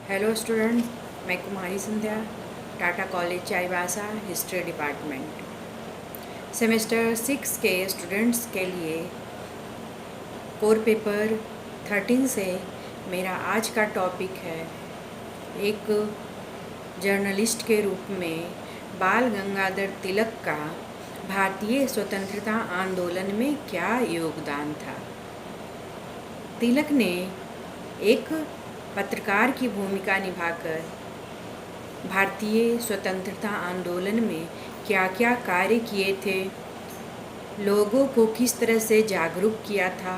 Hello student, मैं Kumari Sandhya, Tata college Chaibasa, history department. Semester 6 के students के लिए कोर पेपर 13 से मेरा आज का टॉपिक है एक जर्नलिस्ट के रूप में बाल गंगाधर तिलक का भारतीय स्वतंत्रता आंदोलन में क्या योगदान था। तिलक ने एक पत्रकार की भूमिका निभाकर भारतीय स्वतंत्रता आंदोलन में क्या क्या कार्य किए थे, लोगों को किस तरह से जागरूक किया था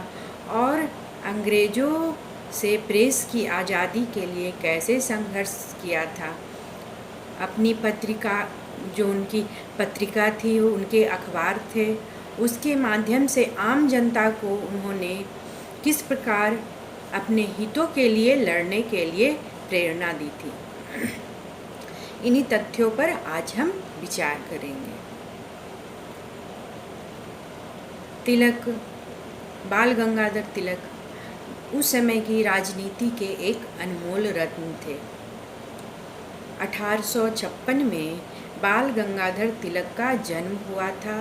और अंग्रेज़ों से प्रेस की आज़ादी के लिए कैसे संघर्ष किया था। अपनी पत्रिका, जो उनकी पत्रिका थी, उनके अखबार थे, उसके माध्यम से आम जनता को उन्होंने किस प्रकार अपने हितों के लिए लड़ने के लिए प्रेरणा दी थी। इन्हीं तथ्यों पर आज हम विचार करेंगे। तिलक, बाल गंगाधर तिलक उस समय की राजनीति के एक अनमोल रत्न थे। 1856 में बाल गंगाधर तिलक का जन्म हुआ था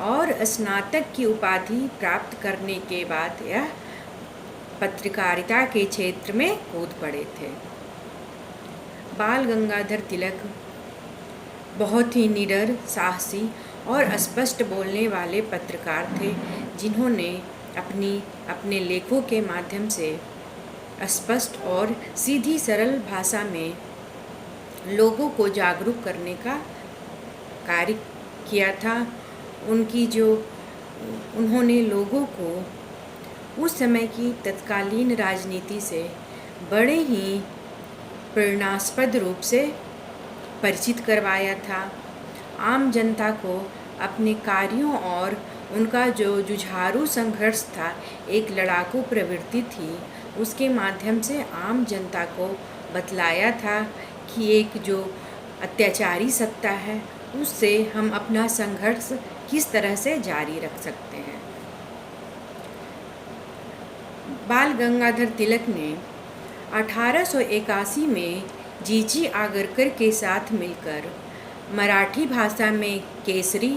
और स्नातक की उपाधि प्राप्त करने के बाद यह पत्रकारिता के क्षेत्र में कूद पड़े थे। बाल गंगाधर तिलक बहुत ही निडर, साहसी और स्पष्ट बोलने वाले पत्रकार थे, जिन्होंने अपने लेखों के माध्यम से स्पष्ट और सीधी सरल भाषा में लोगों को जागरूक करने का कार्य किया था। उन्होंने लोगों को उस समय की तत्कालीन राजनीति से बड़े ही प्रेरणास्पद रूप से परिचित करवाया था। आम जनता को अपने कार्यों और उनका जो जुझारू संघर्ष था, एक लड़ाकू प्रवृत्ति थी, उसके माध्यम से आम जनता को बतलाया था कि एक जो अत्याचारी सत्ता है, उससे हम अपना संघर्ष किस तरह से जारी रख सकते हैं। बाल गंगाधर तिलक ने 1881 में जीजी आगरकर के साथ मिलकर मराठी भाषा में केसरी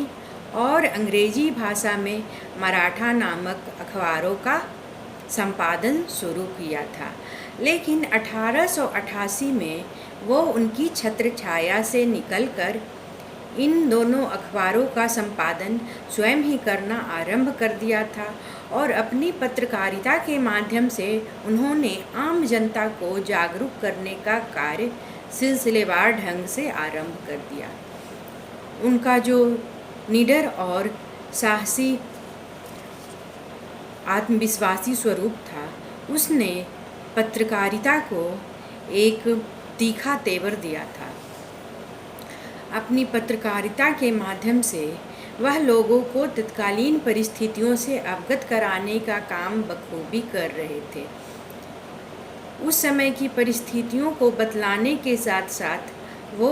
और अंग्रेजी भाषा में मराठा नामक अखबारों का संपादन शुरू किया था, लेकिन 1888 में वो उनकी छत्रछाया से निकलकर इन दोनों अखबारों का संपादन स्वयं ही करना आरंभ कर दिया था और अपनी पत्रकारिता के माध्यम से उन्होंने आम जनता को जागरूक करने का कार्य सिलसिलेवार ढंग से आरंभ कर दिया। उनका जो निडर और साहसी आत्मविश्वासी स्वरूप था, उसने पत्रकारिता को एक तीखा तेवर दिया था। अपनी पत्रकारिता के माध्यम से वह लोगों को तत्कालीन परिस्थितियों से अवगत कराने का काम बखूबी कर रहे थे। उस समय की परिस्थितियों को बतलाने के साथ साथ वो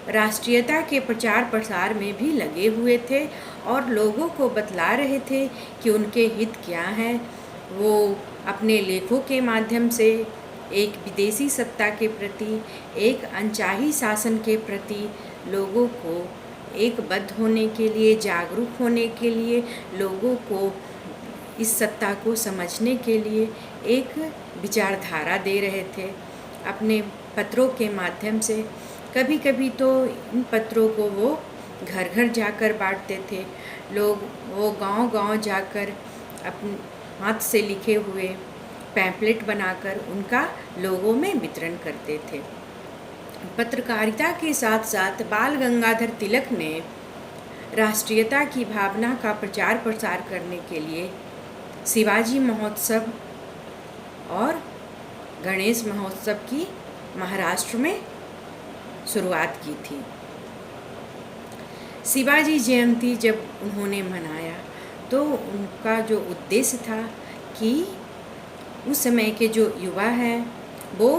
राष्ट्रीयता के प्रचार प्रसार में भी लगे हुए थे और लोगों को बतला रहे थे कि उनके हित क्या हैं। वो अपने लेखों के माध्यम से एक विदेशी सत्ता के प्रति, एक अनचाही शासन के प्रति लोगों को एकबद्ध होने के लिए, जागरूक होने के लिए, लोगों को इस सत्ता को समझने के लिए एक विचारधारा दे रहे थे अपने पत्रों के माध्यम से। कभी कभी तो इन पत्रों को वो घर घर जाकर बांटते थे। वो गांव-गांव जाकर अपने हाथ से लिखे हुए पैम्पलेट बनाकर उनका लोगों में वितरण करते थे। पत्रकारिता के साथ साथ बाल गंगाधर तिलक ने राष्ट्रीयता की भावना का प्रचार प्रसार करने के लिए शिवाजी महोत्सव और गणेश महोत्सव की महाराष्ट्र में शुरुआत की थी। शिवाजी जयंती जब उन्होंने मनाया तो उनका जो उद्देश्य था कि उस समय के जो युवा हैं वो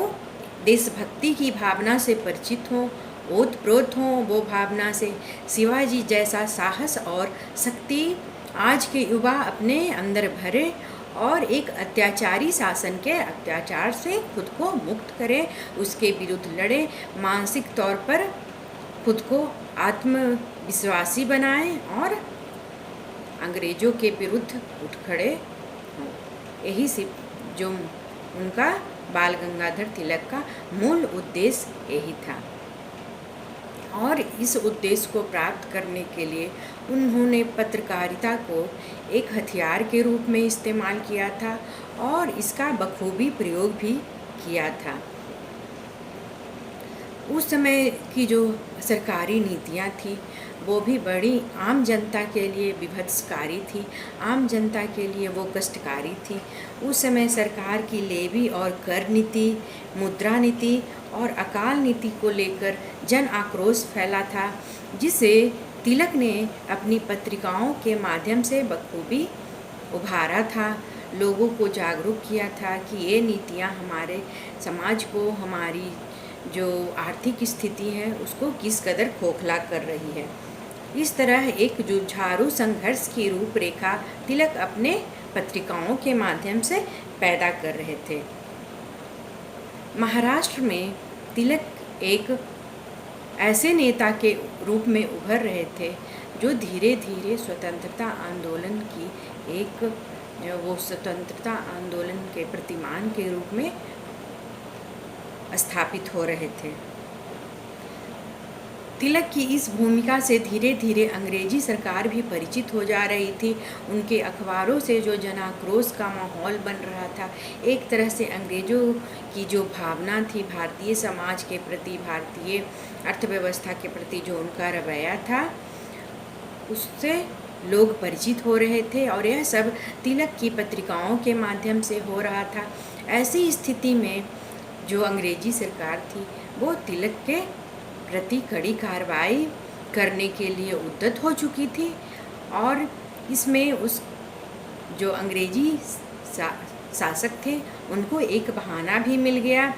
देशभक्ति की भावना से परिचित हों, ओतप्रोत हों वो भावना से। शिवाजी जैसा साहस और शक्ति आज के युवा अपने अंदर भरे और एक अत्याचारी शासन के अत्याचार से खुद को मुक्त करें, उसके विरुद्ध लड़ें, मानसिक तौर पर खुद को आत्मविश्वासी बनाएं और अंग्रेज़ों के विरुद्ध उठ खड़े हों। यही सिर्फ जो उनका बाल गंगाधर तिलक का मूल उद्देश्य यही था। और इस उद्देश्य को प्राप्त करने के लिए उन्होंने पत्रकारिता को एक हथियार के रूप में इस्तेमाल किया था और इसका बखूबी प्रयोग भी किया था। उस समय की जो सरकारी नीतियाँ थी वो भी बड़ी आम जनता के लिए विभत्सकारी थी, आम जनता के लिए वो कष्टकारी थी। उस समय सरकार की लेवी और कर नीति, मुद्रा नीति और अकाल नीति को लेकर जन आक्रोश फैला था, जिसे तिलक ने अपनी पत्रिकाओं के माध्यम से बखूबी उभारा था, लोगों को जागरूक किया था कि ये नीतियाँ हमारे समाज को, हमारी जो आर्थिक स्थिति है उसको किस कदर खोखला कर रही है। इस तरह एक जुझारू संघर्ष की रूपरेखा तिलक अपने पत्रिकाओं के माध्यम से पैदा कर रहे थे। महाराष्ट्र में तिलक एक ऐसे नेता के रूप में उभर रहे थे जो धीरे धीरे स्वतंत्रता आंदोलन की वो स्वतंत्रता आंदोलन के प्रतिमान के रूप में स्थापित हो रहे थे। तिलक की इस भूमिका से धीरे धीरे अंग्रेजी सरकार भी परिचित हो जा रही थी। उनके अखबारों से जो जनाक्रोश का माहौल बन रहा था, एक तरह से अंग्रेज़ों की जो भावना थी भारतीय समाज के प्रति, भारतीय अर्थव्यवस्था के प्रति जो उनका रवैया था, उससे लोग परिचित हो रहे थे और यह सब तिलक की पत्रिकाओं के माध्यम से हो रहा था। ऐसी स्थिति में जो अंग्रेजी सरकार थी वो तिलक के प्रति कड़ी कार्रवाई करने के लिए उद्यत हो चुकी थी और इसमें उस जो अंग्रेजी शासक थे उनको एक बहाना भी मिल गया।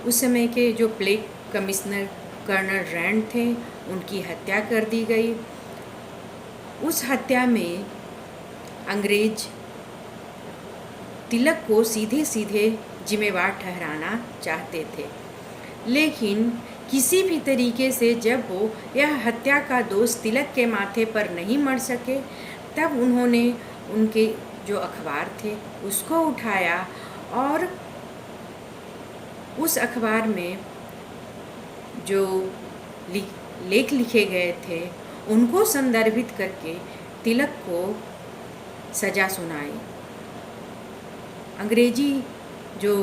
उस समय के जो प्लेग कमिश्नर कर्नल रैंड थे उनकी हत्या कर दी गई। उस हत्या में अंग्रेज तिलक को सीधे सीधे जिम्मेवार ठहराना चाहते थे, लेकिन किसी भी तरीके से जब वो यह हत्या का दोष तिलक के माथे पर नहीं मढ़ सके, तब उन्होंने उनके जो अखबार थे उसको उठाया और उस अखबार में जो लेख लिखे गए थे उनको संदर्भित करके तिलक को सज़ा सुनाई। अंग्रेजी जो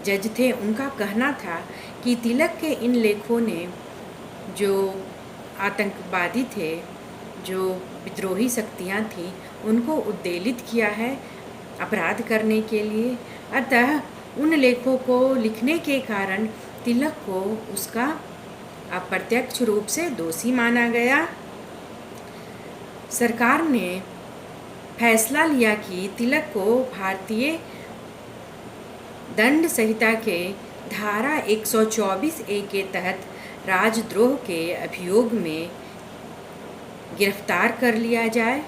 जज थे उनका कहना था कि तिलक के इन लेखों ने जो आतंकवादी थे, जो विद्रोही शक्तियाँ थीं, उनको उद्वेलित किया है अपराध करने के लिए। अतः उन लेखों को लिखने के कारण तिलक को उसका अप्रत्यक्ष रूप से दोषी माना गया। सरकार ने फैसला लिया कि तिलक को भारतीय दंड संहिता के धारा 124A के तहत राजद्रोह के अभियोग में गिरफ्तार कर लिया जाए।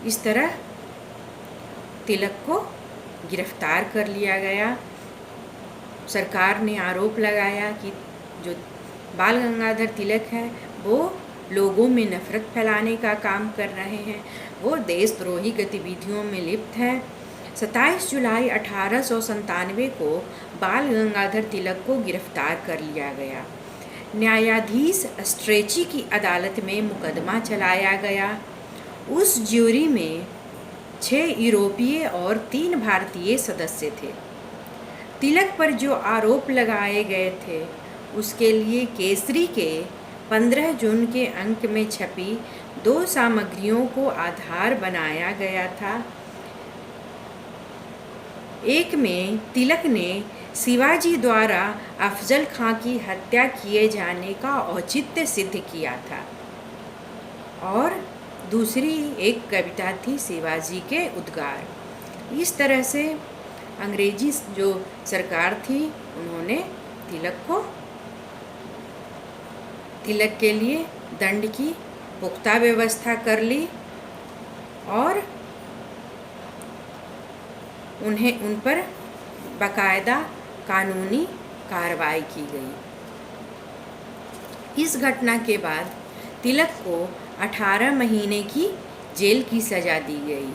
इस तरह तिलक को गिरफ्तार कर लिया गया। सरकार ने आरोप लगाया कि जो बाल गंगाधर तिलक है वो लोगों में नफरत फैलाने का काम कर रहे हैं, वो देशद्रोही गतिविधियों में लिप्त हैं। 27 जुलाई 1897 को बाल गंगाधर तिलक को गिरफ्तार कर लिया गया। न्यायाधीश स्ट्रेची की अदालत में मुकदमा चलाया गया। उस ज्यूरी में 6 यूरोपीय और 3 भारतीय सदस्य थे। तिलक पर जो आरोप लगाए गए थे उसके लिए केसरी के 15 जून के अंक में छपी 2 सामग्रियों को आधार बनाया गया था। एक में तिलक ने शिवाजी द्वारा अफजल खां की हत्या किए जाने का औचित्य सिद्ध किया था और दूसरी एक कविता थी शिवाजी के उद्गार। इस तरह से अंग्रेजी जो सरकार थी उन्होंने तिलक के लिए दंड की पुख्ता व्यवस्था कर ली और उन पर बाकायदा कानूनी कार्रवाई की गई। इस घटना के बाद तिलक को 18 महीने की जेल की सज़ा दी गई।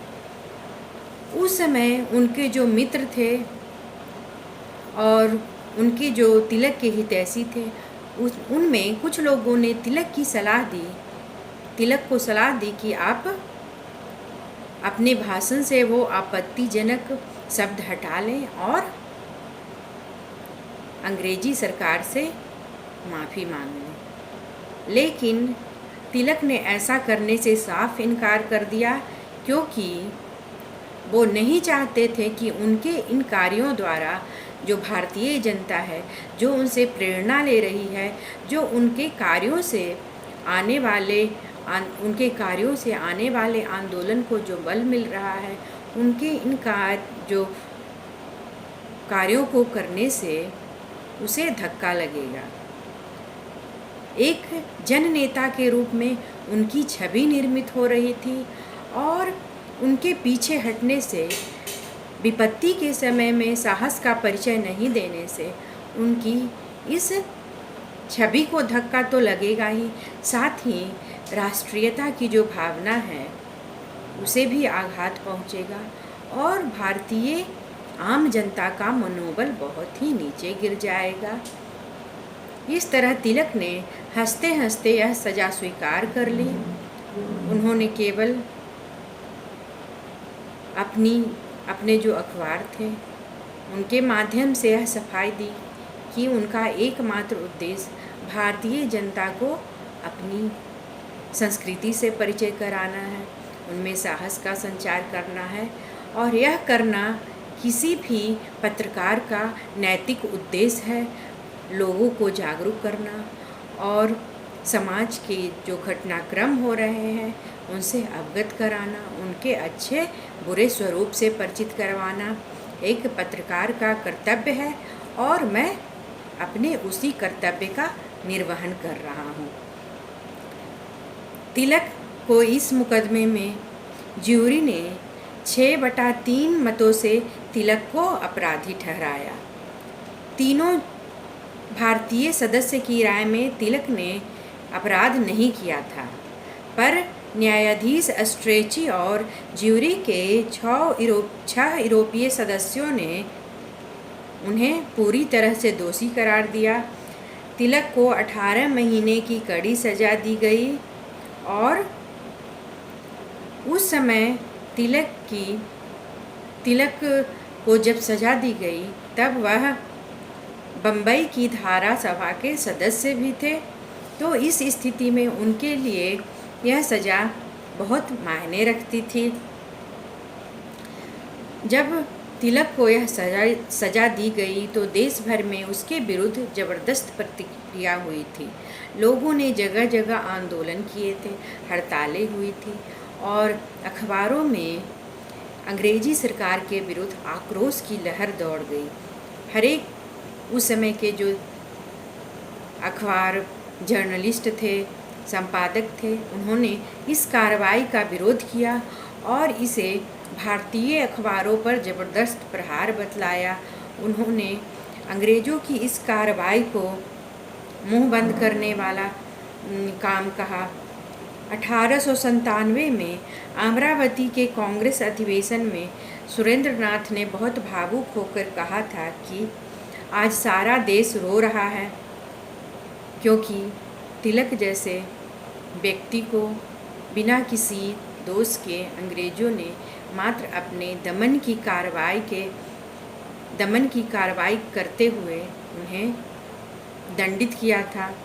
उस समय उनके जो मित्र थे और उनके जो तिलक के हितैषी थे, उनमें कुछ लोगों ने तिलक को सलाह दी कि आप अपने भाषण से वो आपत्तिजनक शब्द हटा लें और अंग्रेजी सरकार से माफ़ी मांग लें। लेकिन तिलक ने ऐसा करने से साफ इनकार कर दिया, क्योंकि वो नहीं चाहते थे कि उनके इन कार्यों द्वारा जो भारतीय जनता है, जो उनसे प्रेरणा ले रही है, जो उनके कार्यों से आने वाले आंदोलन को जो बल मिल रहा है, उनके इन जो कार्यों को करने से उसे धक्का लगेगा। एक जननेता के रूप में उनकी छवि निर्मित हो रही थी और उनके पीछे हटने से, विपत्ति के समय में साहस का परिचय नहीं देने से उनकी इस छवि को धक्का तो लगेगा ही, साथ ही राष्ट्रीयता की जो भावना है उसे भी आघात पहुंचेगा और भारतीय आम जनता का मनोबल बहुत ही नीचे गिर जाएगा। इस तरह तिलक ने हंसते हंसते यह सज़ा स्वीकार कर ली। उन्होंने केवल अपने जो अखबार थे उनके माध्यम से यह सफाई दी कि उनका एकमात्र उद्देश्य भारतीय जनता को अपनी संस्कृति से परिचय कराना है, उनमें साहस का संचार करना है और यह करना किसी भी पत्रकार का नैतिक उद्देश्य है। लोगों को जागरूक करना और समाज के जो घटनाक्रम हो रहे हैं उनसे अवगत कराना, उनके अच्छे बुरे स्वरूप से परिचित करवाना एक पत्रकार का कर्तव्य है और मैं अपने उसी कर्तव्य का निर्वहन कर रहा हूँ। तिलक को इस मुकदमे में ज्यूरी ने 6/3 मतों से तिलक को अपराधी ठहराया। तीनों भारतीय सदस्य की राय में तिलक ने अपराध नहीं किया था, पर न्यायाधीश स्ट्रेची और ज्यूरी के 6 यूरोपीय सदस्यों ने उन्हें पूरी तरह से दोषी करार दिया। तिलक को 18 महीने की कड़ी सज़ा दी गई और उस समय तिलक को जब सज़ा दी गई तब वह बम्बई की धारा सभा के सदस्य भी थे, तो इस स्थिति में उनके लिए यह सज़ा बहुत मायने रखती थी। जब तिलक को यह सज़ा दी गई तो देश भर में उसके विरुद्ध ज़बरदस्त प्रतिक्रिया हुई थी। लोगों ने जगह जगह आंदोलन किए थे, हड़तालें हुई थी और अखबारों में अंग्रेजी सरकार के विरुद्ध आक्रोश की लहर दौड़ गई। हरेक उस समय के जो अखबार जर्नलिस्ट थे, संपादक थे, उन्होंने इस कार्रवाई का विरोध किया और इसे भारतीय अखबारों पर ज़बरदस्त प्रहार बतलाया। उन्होंने अंग्रेज़ों की इस कार्रवाई को मुंह बंद करने वाला काम कहा। 1897 में अमरावती के कांग्रेस अधिवेशन में सुरेंद्रनाथ ने बहुत भावुक होकर कहा था कि आज सारा देश रो रहा है, क्योंकि तिलक जैसे व्यक्ति को बिना किसी दोष के अंग्रेज़ों ने मात्र अपने दमन की कार्रवाई करते हुए उन्हें दंडित किया था।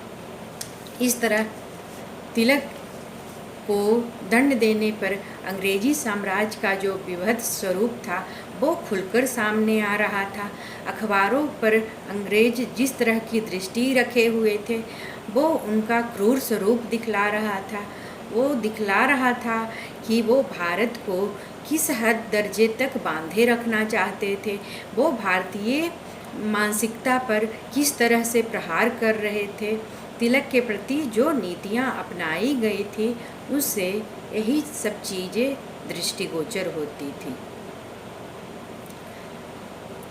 इस तरह तिलक को दंड देने पर अंग्रेजी साम्राज्य का जो विभत्स स्वरूप था वो खुलकर सामने आ रहा था। अखबारों पर अंग्रेज जिस तरह की दृष्टि रखे हुए थे वो उनका क्रूर स्वरूप दिखला रहा था। वो दिखला रहा था कि वो भारत को किस हद दर्जे तक बांधे रखना चाहते थे, वो भारतीय मानसिकता पर किस तरह से प्रहार कर रहे थे। तिलक के प्रति जो नीतियाँ अपनाई गई थी उससे यही सब चीज़ें दृष्टिगोचर होती थी।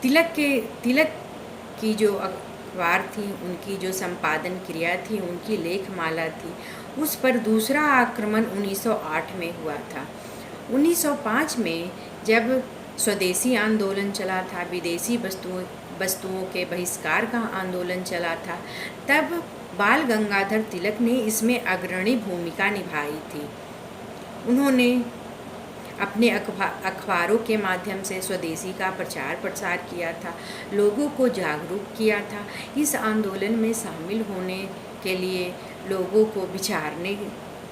तिलक की जो अखबार थी, उनकी जो संपादन क्रिया थी, उनकी लेखमाला थी, उस पर दूसरा आक्रमण 1908 में हुआ था। 1905 में जब स्वदेशी आंदोलन चला था, विदेशी वस्तुओं के बहिष्कार का आंदोलन चला था, तब बाल गंगाधर तिलक ने इसमें अग्रणी भूमिका निभाई थी। उन्होंने अपने अखबारों के माध्यम से स्वदेशी का प्रचार प्रसार किया था, लोगों को जागरूक किया था, इस आंदोलन में शामिल होने के लिए लोगों को विचारने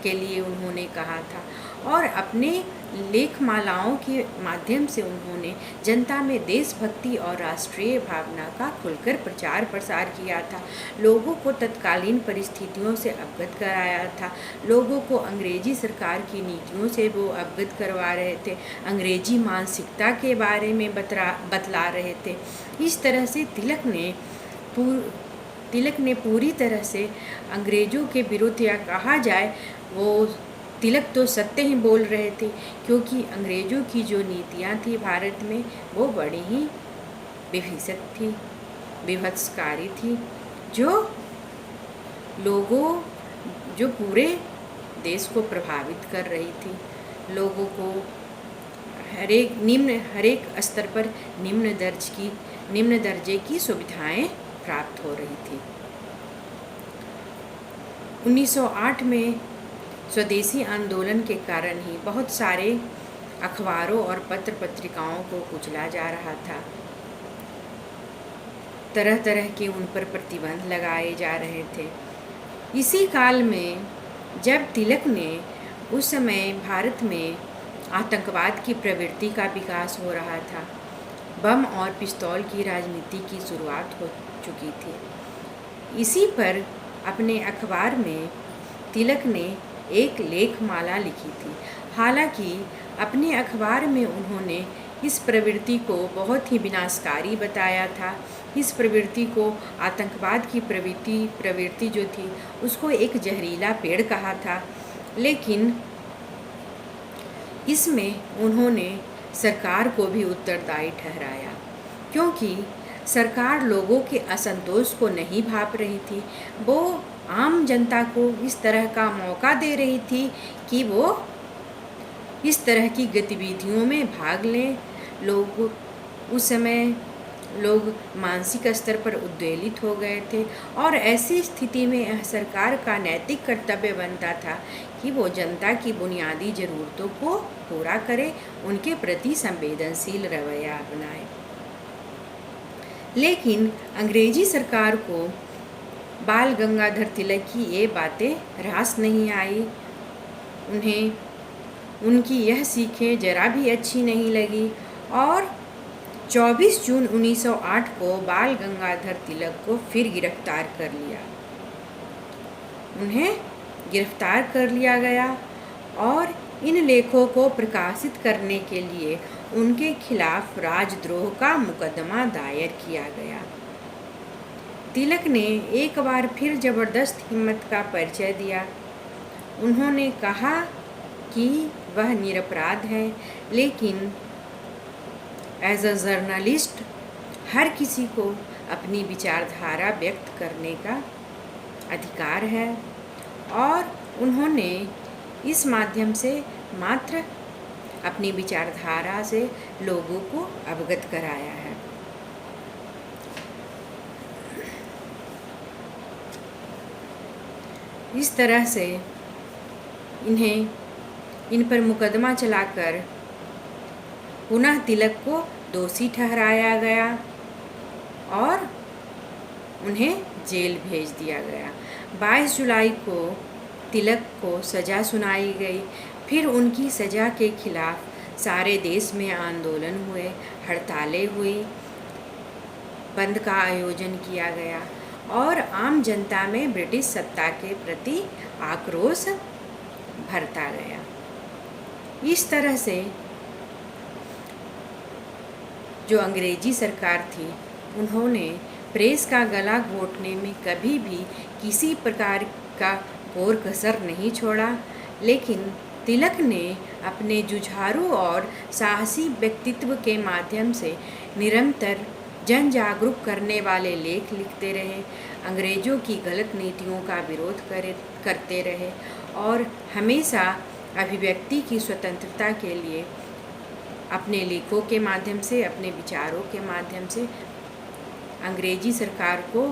के लिए उन्होंने कहा था, और अपने लेखमालाओं के माध्यम से उन्होंने जनता में देशभक्ति और राष्ट्रीय भावना का खुलकर प्रचार प्रसार किया था। लोगों को तत्कालीन परिस्थितियों से अवगत कराया था, लोगों को अंग्रेजी सरकार की नीतियों से वो अवगत करवा रहे थे, अंग्रेजी मानसिकता के बारे में बतला रहे थे। इस तरह से तिलक ने पूरी तरह से अंग्रेज़ों के विरुद्ध, या कहा जाए वो तिलक तो सत्य ही बोल रहे थे, क्योंकि अंग्रेज़ों की जो नीतियाँ थी भारत में वो बड़ी ही विभत्सक थी, विभत्सकारी थी, जो पूरे देश को प्रभावित कर रही थी। लोगों को हर एक स्तर पर निम्न दर्जे की सुविधाएं प्राप्त हो रही थी। 1908 में स्वदेशी आंदोलन के कारण ही बहुत सारे अखबारों और पत्र पत्रिकाओं को कुचला जा रहा था, तरह तरह के उन पर प्रतिबंध लगाए जा रहे थे। इसी काल में जब तिलक ने, उस समय भारत में आतंकवाद की प्रवृत्ति का विकास हो रहा था, बम और पिस्तौल की राजनीति की शुरुआत हो चुकी थी। इसी पर अपने अखबार में तिलक ने एक लेखमाला लिखी थी। हालांकि अपने अखबार में उन्होंने इस प्रवृत्ति को बहुत ही विनाशकारी बताया था। इस प्रवृत्ति को, आतंकवाद की प्रवृत्ति जो थी, उसको एक जहरीला पेड़ कहा था। लेकिन इसमें उन्होंने सरकार को भी उत्तरदायी ठहराया, क्योंकि सरकार लोगों के असंतोष को नहीं भांप रही थी, वो आम जनता को इस तरह का मौका दे रही थी कि वो इस तरह की गतिविधियों में भाग लें। उस समय लोग मानसिक स्तर पर उद्वेलित हो गए थे, और ऐसी स्थिति में सरकार का नैतिक कर्तव्य बनता था कि वो जनता की बुनियादी ज़रूरतों को पूरा करे, उनके प्रति संवेदनशील रवैया अपनाए। लेकिन अंग्रेजी सरकार को बाल गंगाधर तिलक की ये बातें रास नहीं आई। उन्हें उनकी यह सीखें जरा भी अच्छी नहीं लगी, और 24 जून 1908 को बाल गंगाधर तिलक को फिर गिरफ्तार कर लिया। उन्हें गिरफ्तार कर लिया गया, और इन लेखों को प्रकाशित करने के लिए उनके खिलाफ राजद्रोह का मुकदमा दायर किया गया। तिलक ने एक बार फिर ज़बरदस्त हिम्मत का परिचय दिया। उन्होंने कहा कि वह निरपराध है, लेकिन एज अ जर्नलिस्ट हर किसी को अपनी विचारधारा व्यक्त करने का अधिकार है, और उन्होंने इस माध्यम से मात्र अपनी विचारधारा से लोगों को अवगत कराया है। इस तरह से इन पर मुकदमा चलाकर पुनः तिलक को दोषी ठहराया गया और उन्हें जेल भेज दिया गया। 22 जुलाई को तिलक को सज़ा सुनाई गई। फिर उनकी सज़ा के खिलाफ सारे देश में आंदोलन हुए, हड़तालें हुई, बंद का आयोजन किया गया, और आम जनता में ब्रिटिश सत्ता के प्रति आक्रोश भरता गया। इस तरह से जो अंग्रेजी सरकार थी, उन्होंने प्रेस का गला घोटने में कभी भी किसी प्रकार का कोर कसर नहीं छोड़ा, लेकिन तिलक ने अपने जुझारू और साहसी व्यक्तित्व के माध्यम से निरंतर जन जागरूक करने वाले लेख लिखते रहे, अंग्रेज़ों की गलत नीतियों का विरोध करते रहे और हमेशा अभिव्यक्ति की स्वतंत्रता के लिए अपने लेखों के माध्यम से, अपने विचारों के माध्यम से अंग्रेजी सरकार को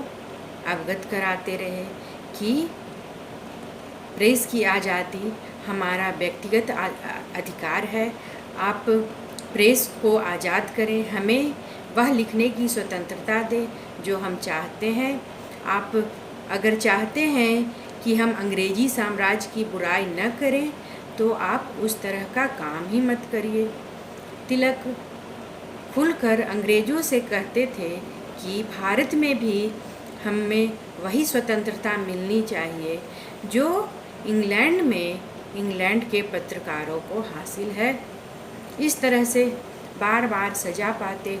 अवगत कराते रहे कि प्रेस की आज़ादी हमारा व्यक्तिगत अधिकार है। आप प्रेस को आज़ाद करें, हमें वह लिखने की स्वतंत्रता दें जो हम चाहते हैं। आप अगर चाहते हैं कि हम अंग्रेजी साम्राज्य की बुराई न करें तो आप उस तरह का काम ही मत करिए। तिलक खुलकर अंग्रेज़ों से कहते थे कि भारत में भी हमें वही स्वतंत्रता मिलनी चाहिए जो इंग्लैंड के पत्रकारों को हासिल है। इस तरह से बार बार सज़ा पाते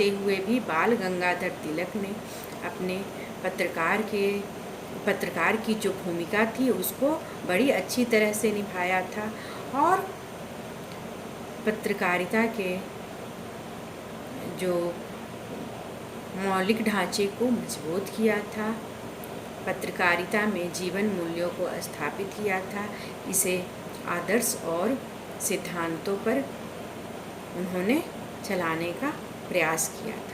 हुए भी बाल गंगाधर तिलक ने अपने पत्रकार की जो भूमिका थी उसको बड़ी अच्छी तरह से निभाया था और पत्रकारिता के जो मौलिक ढांचे को मजबूत किया था, पत्रकारिता में जीवन मूल्यों को स्थापित किया था, इसे आदर्श और सिद्धांतों पर उन्होंने चलाने का प्रयास किया था।